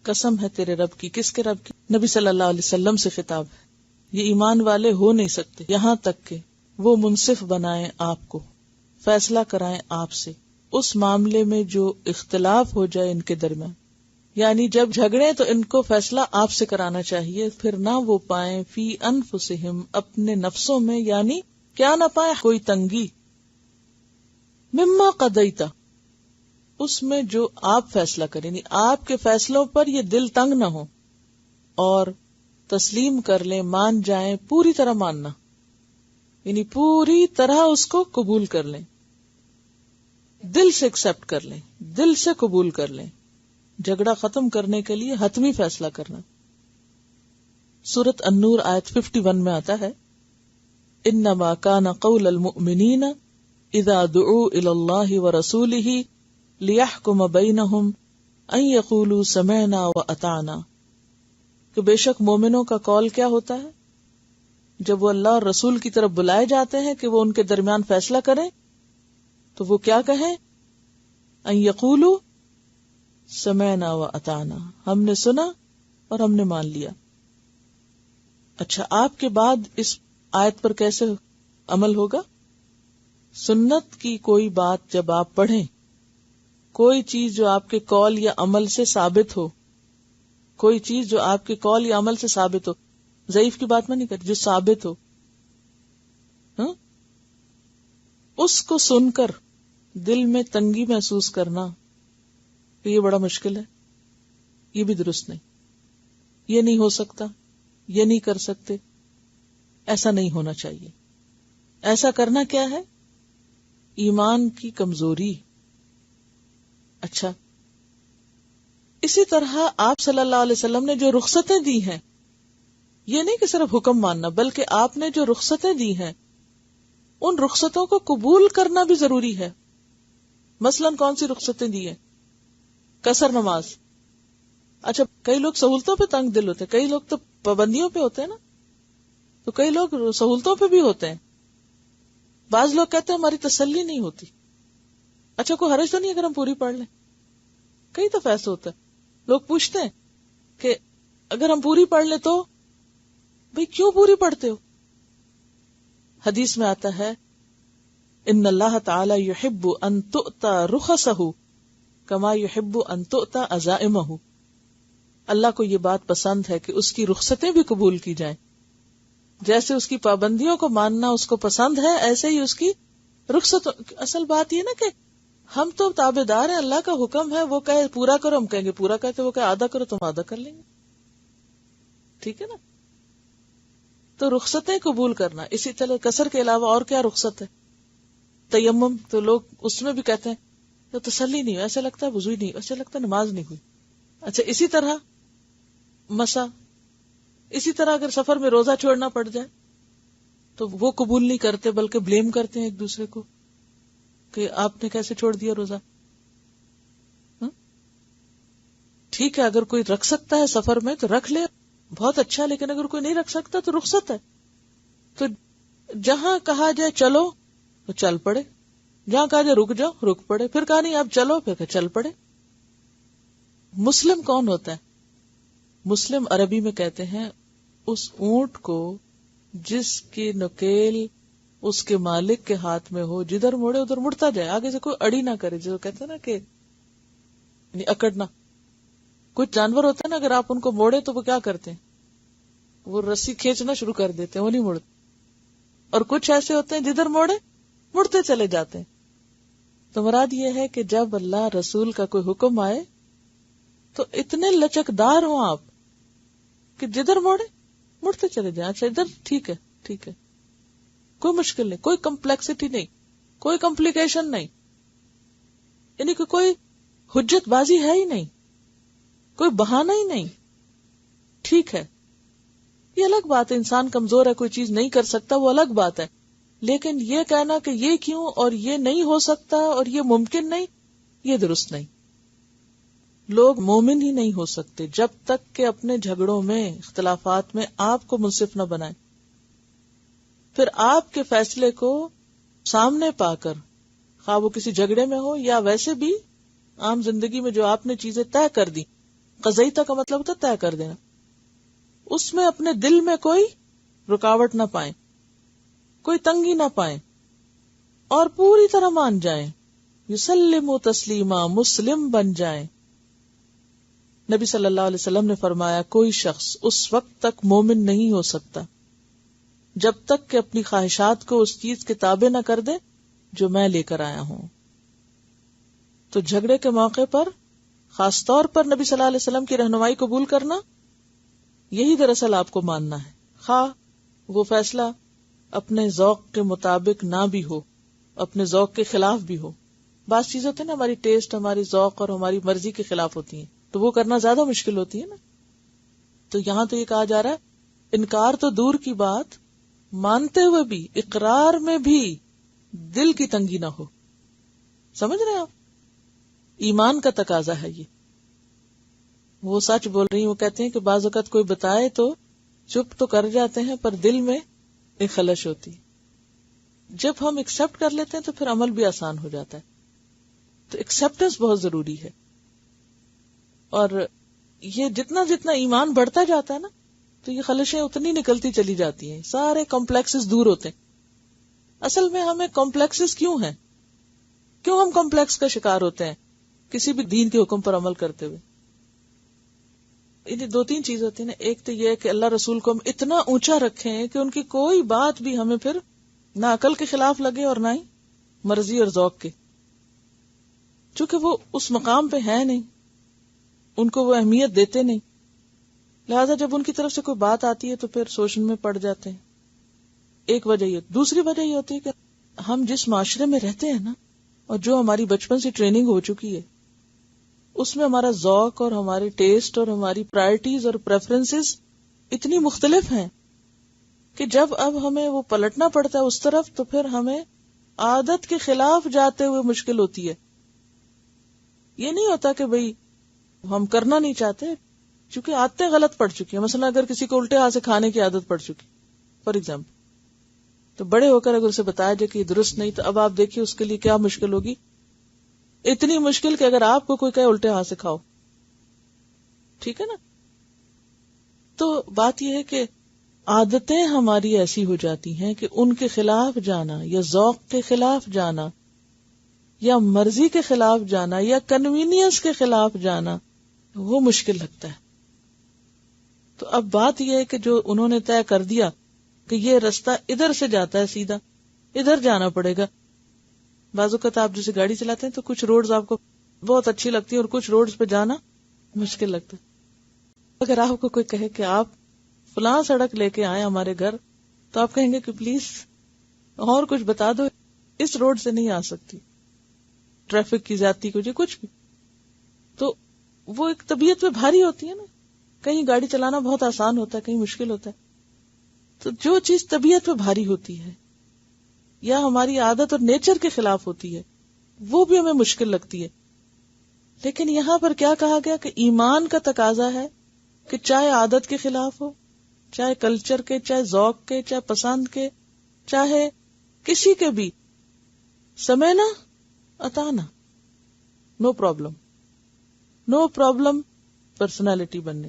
قسم ہے تیرے رب کی. کس کے رب کی؟ نبی صلی اللہ علیہ وسلم سے خطاب ہے. یہ ایمان والے ہو نہیں سکتے یہاں تک کہ وہ منصف بنائیں آپ کو، فیصلہ کرائیں آپ سے اس معاملے میں جو اختلاف ہو جائے ان کے درمیان. یعنی جب جھگڑے تو ان کو فیصلہ آپ سے کرانا چاہیے، پھر نہ وہ پائیں فی انفسہم اپنے نفسوں میں، یعنی کیا نہ پائیں کوئی تنگی، مما قضیتا اس میں جو آپ فیصلہ کریں، یعنی آپ کے فیصلوں پر یہ دل تنگ نہ ہو، اور تسلیم کر لیں، مان جائیں، پوری طرح ماننا، یعنی پوری طرح اس کو قبول کر لیں، دل سے ایکسپٹ کر لیں، دل سے قبول کر لیں. جھگڑا ختم کرنے کے لیے حتمی فیصلہ کرنا. سورۃ النور آیت 51 میں آتا ہے انما کان قول المؤمنین اذا دعوا الی اللہ ورسولہ لیحکم بینہم ان یقولوا سمعنا واطعنا، کہ بے شک مومنوں کا قول کیا ہوتا ہے جب وہ اللہ اور رسول کی طرف بلائے جاتے ہیں کہ وہ ان کے درمیان فیصلہ کریں، تو وہ کیا کہیں؟ ان یقولوا سمعنا واطعنا، ہم نے سنا اور ہم نے مان لیا. اچھا، آپ کے بعد اس آیت پر کیسے عمل ہوگا؟ سنت کی کوئی بات جب آپ پڑھیں، کوئی چیز جو آپ کے قول یا عمل سے ثابت ہو، کوئی چیز جو آپ کے قول یا عمل سے ثابت ہو، ضعیف کی بات میں نہیں کرتی، جو ثابت ہو، اس کو سن کر دل میں تنگی محسوس کرنا، یہ بڑا مشکل ہے، یہ بھی درست نہیں، یہ نہیں ہو سکتا، یہ نہیں کر سکتے، ایسا نہیں ہونا چاہیے. ایسا کرنا کیا ہے؟ ایمان کی کمزوری. اچھا، اسی طرح آپ صلی اللہ علیہ وسلم نے جو رخصتیں دی ہیں، یہ نہیں کہ صرف حکم ماننا، بلکہ آپ نے جو رخصتیں دی ہیں ان رخصتوں کو قبول کرنا بھی ضروری ہے. مثلاً کون سی رخصتیں دی ہیں؟ قصر نماز. اچھا، کئی لوگ سہولتوں پہ تنگ دل ہوتے ہیں، کئی لوگ تو پابندیوں پہ ہوتے ہیں نا، تو کئی لوگ سہولتوں پہ بھی ہوتے ہیں. بعض لوگ کہتے ہیں ہماری تسلی نہیں ہوتی. اچھا، کوئی حرج تو نہیں اگر ہم پوری پڑھ لیں؟ کئی دفعہ ایسا ہوتا ہے، لوگ پوچھتے ہیں کہ اگر ہم پوری پڑھ لیں تو بھئی کیوں پوری پڑھتے ہو؟ حدیث میں آتا ہے ان اللہ تعالی یحب ان تؤتى رخصہ کما یحب ان تؤتى عزائمہ. اللہ کو یہ بات پسند ہے کہ اس کی رخصتیں بھی قبول کی جائیں، جیسے اس کی پابندیوں کو ماننا اس کو پسند ہے، ایسے ہی اس کی رخصت. اصل بات یہ نا کہ ہم تو تابعدار ہیں، اللہ کا حکم ہے، وہ کہے پورا کرو ہم کہیں گے پورا، کہتے وہ کہے آدھا کرو تم آدھا کر لیں گے. ٹھیک ہے نا؟ تو رخصتیں قبول کرنا. اسی طرح قصر کے علاوہ اور کیا رخصت ہے؟ تیمم. تو لوگ اس میں بھی کہتے ہیں تو تسلی نہیں ہوئی، ایسا لگتا ہے وضو ہی نہیں، ایسا لگتا ہے نماز نہیں ہوئی. اچھا، اسی طرح مسا، اسی طرح اگر سفر میں روزہ چھوڑنا پڑ جائے تو وہ قبول نہیں کرتے بلکہ بلیم کرتے ہیں ایک دوسرے کو کہ آپ نے کیسے چھوڑ دیا روزہ. ٹھیک ہے، اگر کوئی رکھ سکتا ہے سفر میں تو رکھ لے، بہت اچھا، لیکن اگر کوئی نہیں رکھ سکتا تو رخصت ہے. تو جہاں کہا جائے چلو تو چل پڑے، جہاں کہا جائے رک جاؤ رک پڑے، پھر کہا نہیں اب چلو پھر کہ چل پڑے. مسلم کون ہوتا ہے؟ مسلم عربی میں کہتے ہیں اس اونٹ کو جس کی نکیل اس کے مالک کے ہاتھ میں ہو، جدھر موڑے ادھر مڑتا جائے، آگے سے کوئی اڑی نہ کرے، جو کہتے ہیں نا کہ یعنی اکڑنا. کچھ جانور ہوتا ہے نا، اگر آپ ان کو موڑے تو وہ کیا کرتے ہیں؟ وہ رسی کھینچنا شروع کر دیتے ہیں، وہ نہیں مڑتے. اور کچھ ایسے ہوتے ہیں جدھر موڑے مڑتے چلے جاتے ہیں. تو مراد یہ ہے کہ جب اللہ رسول کا کوئی حکم آئے تو اتنے لچکدار ہوں آپ کہ جدھر موڑے مڑتے چلے جائیں. اچھا ادھر ٹھیک ہے، ٹھیک ہے، کوئی مشکل نہیں، کوئی کمپلیکسٹی نہیں، کوئی کمپلیکیشن نہیں، یعنی کہ کوئی حجت بازی ہے ہی نہیں، کوئی بہانہ ہی نہیں. ٹھیک ہے، یہ الگ بات ہے، انسان کمزور ہے، کوئی چیز نہیں کر سکتا، وہ الگ بات ہے. لیکن یہ کہنا کہ یہ کیوں اور یہ نہیں ہو سکتا اور یہ ممکن نہیں، یہ درست نہیں. لوگ مومن ہی نہیں ہو سکتے جب تک کہ اپنے جھگڑوں میں، اختلافات میں آپ کو منصف نہ بنائیں. پھر آپ کے فیصلے کو سامنے پا کر، خواہ وہ کسی جھگڑے میں ہو یا ویسے بھی عام زندگی میں جو آپ نے چیزیں طے کر دی، قضیتا کا مطلب ہوتا ہے طے کر دینا. اس میں اپنے دل میں کوئی رکاوٹ نہ پائیں، کوئی تنگی نہ پائیں، اور پوری طرح مان جائیں. یسلم تسلیما، مسلم بن جائیں. نبی صلی اللہ علیہ وسلم نے فرمایا کوئی شخص اس وقت تک مومن نہیں ہو سکتا جب تک کہ اپنی خواہشات کو اس چیز کے تابع نہ کر دے جو میں لے کر آیا ہوں. تو جھگڑے کے موقع پر خاص طور پر نبی صلی اللہ علیہ وسلم کی رہنمائی قبول کرنا، یہی دراصل آپ کو ماننا ہے، خواہ وہ فیصلہ اپنے ذوق کے مطابق نہ بھی ہو، اپنے ذوق کے خلاف بھی ہو. بعض چیزیں ہوتی ہیں نا ہماری ٹیسٹ، ہماری ذوق اور ہماری مرضی کے خلاف ہوتی ہیں، تو وہ کرنا زیادہ مشکل ہوتی ہے نا. تو یہاں تو یہ کہا جا رہا ہے انکار تو دور کی بات، مانتے ہوئے بھی، اقرار میں بھی دل کی تنگی نہ ہو. سمجھ رہے ہیں آپ؟ ایمان کا تقاضا ہے یہ. وہ سچ بول رہی ہیں، وہ کہتے ہیں کہ بعض اوقات کوئی بتائے تو چپ تو کر جاتے ہیں پر دل میں ایک خلش ہوتی ہے. جب ہم ایکسپٹ کر لیتے ہیں تو پھر عمل بھی آسان ہو جاتا ہے. تو ایکسپٹنس بہت ضروری ہے. اور یہ جتنا جتنا ایمان بڑھتا جاتا ہے نا تو یہ خلشیں اتنی نکلتی چلی جاتی ہیں، سارے کمپلیکسز دور ہوتے ہیں. اصل میں ہمیں کمپلیکسز کیوں ہیں؟ کیوں ہم کمپلیکس کا شکار ہوتے ہیں کسی بھی دین کے حکم پر عمل کرتے ہوئے؟ یہ دو تین چیز ہوتی ہیں نا. ایک تو یہ ہے کہ اللہ رسول کو ہم اتنا اونچا رکھیں کہ ان کی کوئی بات بھی ہمیں پھر نہ عقل کے خلاف لگے اور نہ ہی مرضی اور ذوق کے، چونکہ وہ اس مقام پہ ہے نہیں، ان کو وہ اہمیت دیتے نہیں. لہذا جب ان کی طرف سے کوئی بات آتی ہے تو پھر سوچنے میں پڑ جاتے ہیں. ایک وجہ یہ. دوسری وجہ یہ ہوتی ہے کہ ہم جس معاشرے میں رہتے ہیں نا، اور جو ہماری بچپن سے ٹریننگ ہو چکی ہے، اس میں ہمارا ذوق اور ہمارے ٹیسٹ اور ہماری پرائرٹیز اور پریفرنسز اتنی مختلف ہیں کہ جب اب ہمیں وہ پلٹنا پڑتا ہے اس طرف تو پھر ہمیں عادت کے خلاف جاتے ہوئے مشکل ہوتی ہے. یہ نہیں ہوتا کہ بھئی ہم کرنا نہیں چاہتے، چونکہ عادتیں غلط پڑ چکی ہیں. مثلا اگر کسی کو الٹے ہاتھ سے کھانے کی عادت پڑ چکی فار ایگزامپل، تو بڑے ہو کر اگر اسے بتایا جائے کہ یہ درست نہیں، تو اب آپ دیکھیے اس کے لیے کیا مشکل ہوگی. اتنی مشکل کہ اگر آپ کو کوئی کہے الٹے ہاتھ سے کھاؤ، ٹھیک ہے نا. تو بات یہ ہے کہ عادتیں ہماری ایسی ہو جاتی ہیں کہ ان کے خلاف جانا یا ذوق کے خلاف جانا یا مرضی کے خلاف جانا یا کنوینئنس کے خلاف جانا وہ مشکل لگتا ہے. تو اب بات یہ ہے کہ جو انہوں نے طے کر دیا کہ یہ رستہ ادھر سے جاتا ہے، سیدھا ادھر جانا پڑے گا. بعض اوقات آپ جیسے گاڑی چلاتے ہیں تو کچھ روڈز آپ کو بہت اچھی لگتی ہیں اور کچھ روڈز پہ جانا مشکل لگتا ہے. اگر آپ کو کوئی کہے کہ آپ فلاں سڑک لے کے آئے ہمارے گھر، تو آپ کہیں گے کہ پلیز اور کچھ بتا دو، اس روڈ سے نہیں آ سکتی، ٹریفک کی زیادتی کی وجہ کچھ بھی. تو وہ ایک طبیعت پہ بھاری ہوتی ہے نا. کہیں گاڑی چلانا بہت آسان ہوتا ہے، کہیں مشکل ہوتا ہے. تو جو چیز طبیعت پہ بھاری ہوتی ہے یا ہماری عادت اور نیچر کے خلاف ہوتی ہے وہ بھی ہمیں مشکل لگتی ہے. لیکن یہاں پر کیا کہا گیا کہ ایمان کا تقاضا ہے کہ چاہے عادت کے خلاف ہو، چاہے کلچر کے، چاہے ذوق کے، چاہے پسند کے، چاہے کسی کے بھی، سمعنا اطعنا، no problem. No problem personality بننے.